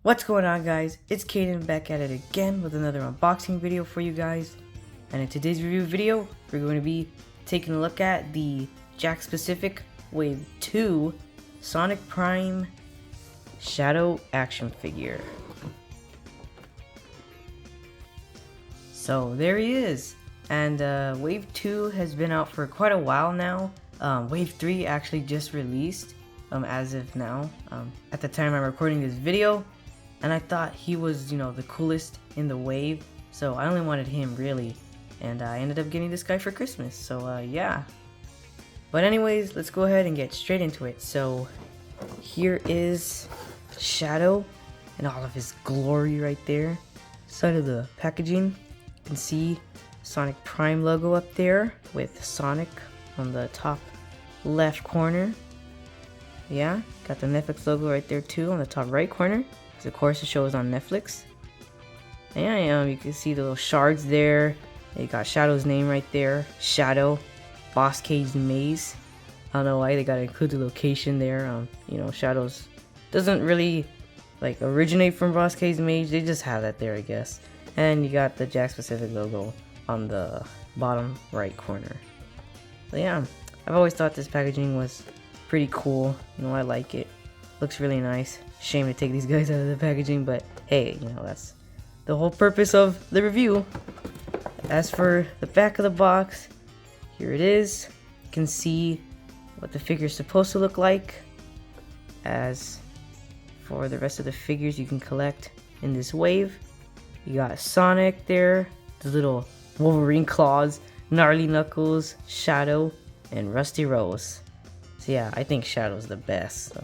What's going on, guys? It's Caden back at it again with another unboxing video for you guys. And in today's review video, we're going to be taking a look at the Jakks Pacific Wave 2 Sonic Prime Shadow action figure. So there he is. And Wave 2 has been out for quite a while now. Wave 3 actually just released as of now. At the time I'm recording this video. And I thought he was, the coolest in the wave, so I only wanted him really, and I ended up getting this guy for Christmas, so yeah. But anyways, let's go ahead and get straight into it. So here is Shadow and all of his glory right there. Side of the packaging, you can see Sonic Prime logo up there with Sonic on the top left corner. Yeah, got the Netflix logo right there too on the top right corner. Of course, the show is on Netflix. And you can see the little shards there. You got Shadow's name right there. Shadow, Boss Cage Maze. I don't know why they gotta include the location there. Shadow's doesn't really originate from Boss Cage Maze. They just have that there, I guess. And you got the Jakks Pacific logo on the bottom right corner. So yeah, I've always thought this packaging was pretty cool. I like it. Looks really nice. Shame to take these guys out of the packaging, but hey, that's the whole purpose of the review. As for the back of the box, here it is. You can see what the figure is supposed to look like. As for the rest of the figures you can collect in this wave, you got Sonic there, the little Wolverine claws, Gnarly Knuckles, Shadow, and Rusty Rose. So yeah, I think Shadow's the best. So.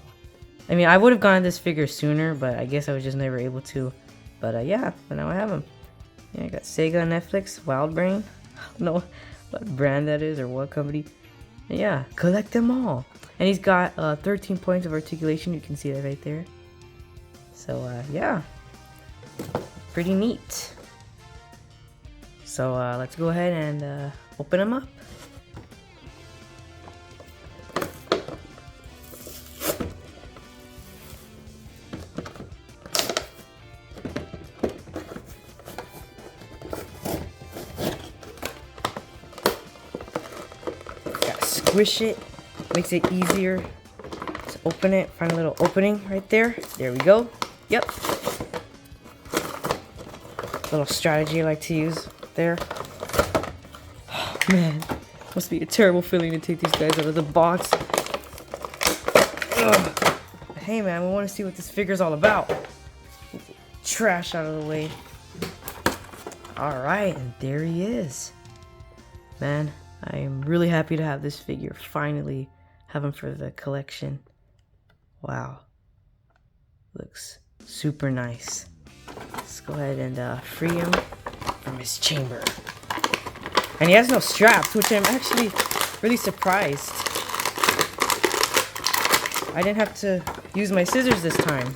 I would have gotten this figure sooner, but I guess I was just never able to. But yeah, but now I have him. Yeah, I got Sega, Netflix, Wild Brain. I don't know what brand that is or what company. And yeah, collect them all. And he's got 13 points of articulation. You can see that right there. So yeah, pretty neat. So let's go ahead and open him up. Squish it, makes it easier to open it. Find a little opening right there. There we go. Yep. Little strategy I like to use there. Oh, man, must be a terrible feeling to take these guys out of the box. Ugh. Hey man, we want to see what this figure's all about. Trash out of the way. Alright, and there he is. Man, I am really happy to have this figure. Finally have him for the collection. Wow. Looks super nice. Let's go ahead and free him from his chamber. And he has no straps, which I'm actually really surprised. I didn't have to use my scissors this time.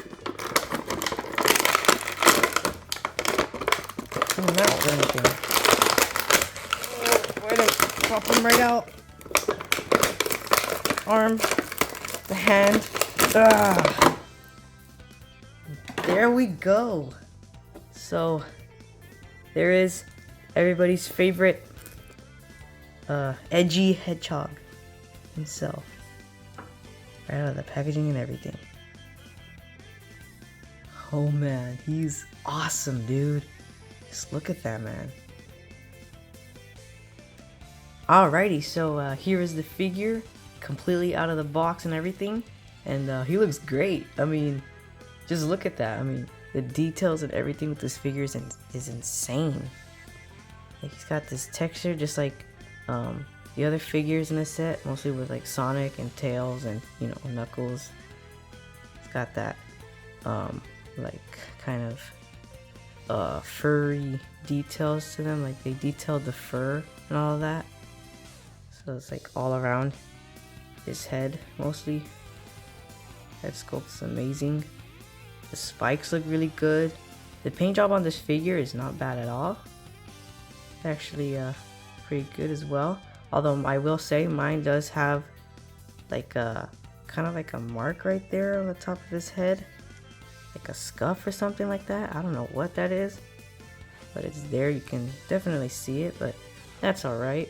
Oh, no, or anything. Pop him right out. Arm, the hand. There we go. So there is everybody's favorite edgy hedgehog himself. Right out of the packaging and everything. Oh man, he's awesome, dude. Just look at that, man. Alrighty, so here is the figure, completely out of the box and everything, and he looks great. Just look at that. The details and everything with this figure is insane. He's got this texture just like the other figures in the set, mostly with Sonic and Tails and Knuckles. It's got that kind of furry details to them, they detailed the fur and all of that. So it's all around his head mostly. Head sculpt's amazing. The spikes look really good. The paint job on this figure is not bad at all. Actually pretty good as well. Although I will say mine does have kind of like a mark right there on the top of his head. like a scuff or something like that. I don't know what that is, but it's there. You can definitely see it, but that's all right.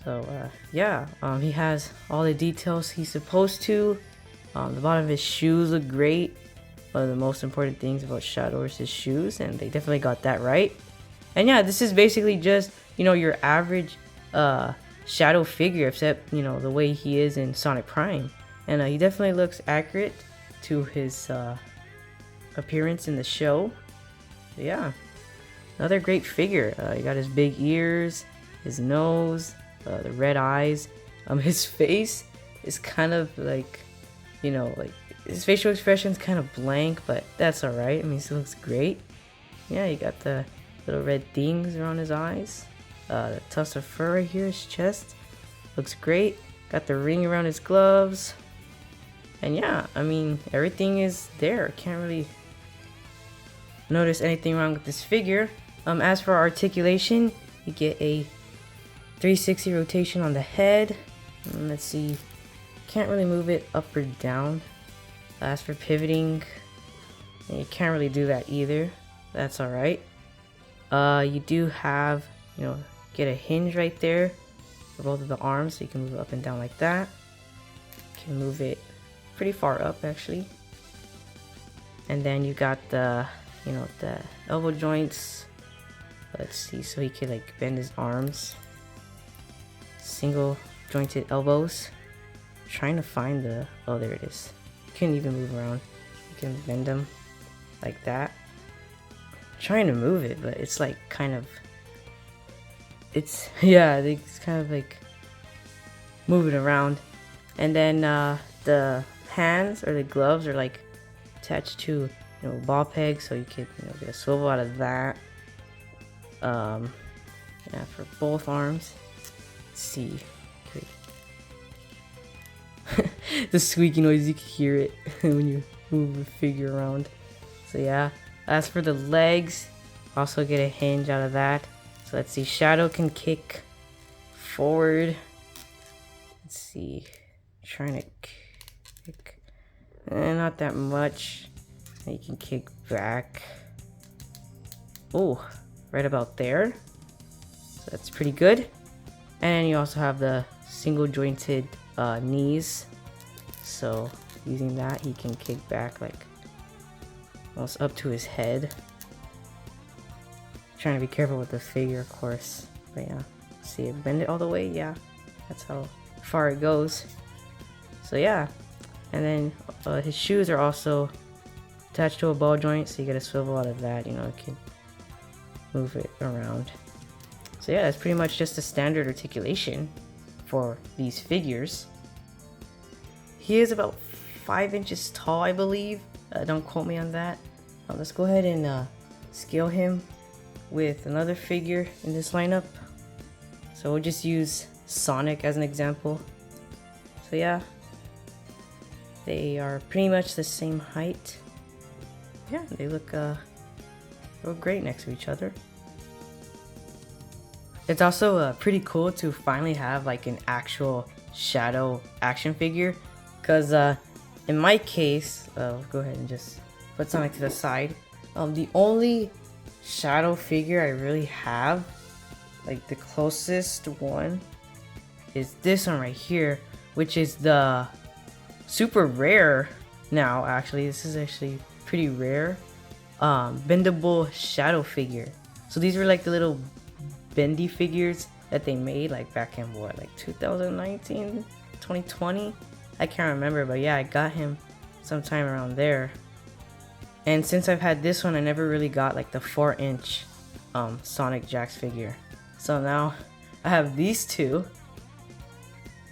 So yeah, he has all the details he's supposed to. The bottom of his shoes look great. One of the most important things about Shadow is his shoes, and they definitely got that right. And yeah, this is basically just, you know, your average Shadow figure, except, you know, the way he is in Sonic Prime. And he definitely looks accurate to his appearance in the show. So yeah, another great figure. He got his big ears, his nose, the red eyes. His face is kind of like, you know, like his facial expression is kind of blank, but that's all right. I mean, he looks great. Yeah, you got the little red things around his eyes. The tufts of fur right here, his chest looks great. Got the ring around his gloves. And yeah, I mean, everything is there. Can't really notice anything wrong with this figure. As for articulation, you get a 360 rotation on the head. Let's see, can't really move it up or down. As for pivoting, you can't really do that either. That's all right. You do have, you know, get a hinge right there for both of the arms, so you can move it up and down like that. You can move it pretty far up actually. And then you got the, you know, the elbow joints. Let's see, so he can like bend his arms. Single jointed elbows. Trying to find the, oh, there it is. You can't even move around. You can bend them like that. Trying to move it, but it's like kind of, it's, yeah, it's kind of like moving around. And then the hands or the gloves are like attached to, you know, ball pegs, so you can, you know, get a swivel out of that. Yeah, for both arms. Let's see. The squeaky noise, you can hear it when you move the figure around. So yeah, as for the legs, also get a hinge out of that. So let's see, Shadow can kick forward. Let's see, trying to kick, not that much. And you can kick back. Oh, right about there. So that's pretty good. And you also have the single jointed knees. So using that, he can kick back like almost up to his head. Trying to be careful with the figure, of course. But yeah, see it bend it all the way. Yeah, that's how far it goes. So yeah, and then his shoes are also attached to a ball joint, so you get a swivel out of that. You know, you can move it around. So yeah, that's pretty much just a standard articulation for these figures. He is about 5 inches tall, I believe. Don't quote me on that. Let's go ahead and scale him with another figure in this lineup. So we'll just use Sonic as an example. So yeah, they are pretty much the same height. Yeah, they look great next to each other. It's also pretty cool to finally have like an actual Shadow action figure, because in my case, go ahead and just put Sonic to the side. The only Shadow figure I really have, like the closest one, is this one right here, which is the super rare now. Actually, this is actually pretty rare. Bendable Shadow figure. So these were like the little bendy figures that they made like back in what, like 2019, 2020? I can't remember, but yeah, I got him sometime around there. And since I've had this one, I never really got like the 4-inch Sonic Jakks figure. So now I have these two.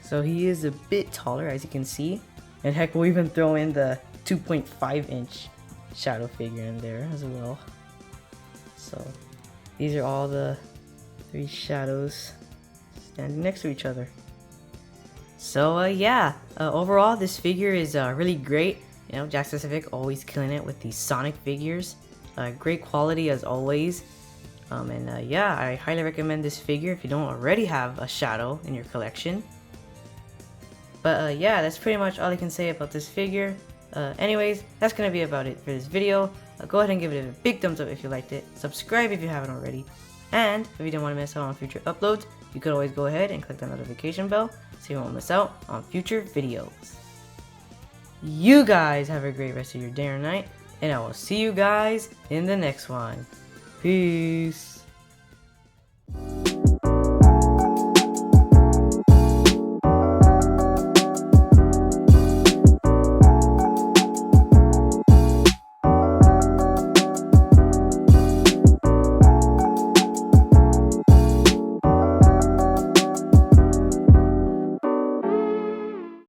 So he is a bit taller, as you can see. And heck, we'll even throw in the 2.5-inch Shadow figure in there as well. So these are all the 3 Shadows standing next to each other. So yeah, overall this figure is really great. You know, Jakks Pacific always killing it with these Sonic figures. Great quality as always. And yeah, I highly recommend this figure if you don't already have a Shadow in your collection. But yeah, that's pretty much all I can say about this figure. Anyways, that's gonna be about it for this video. Go ahead and give it a big thumbs up if you liked it. Subscribe if you haven't already. And if you didn't want to miss out on future uploads, you could always go ahead and click the notification bell so you won't miss out on future videos. You guys have a great rest of your day or night, and I will see you guys in the next one. Peace.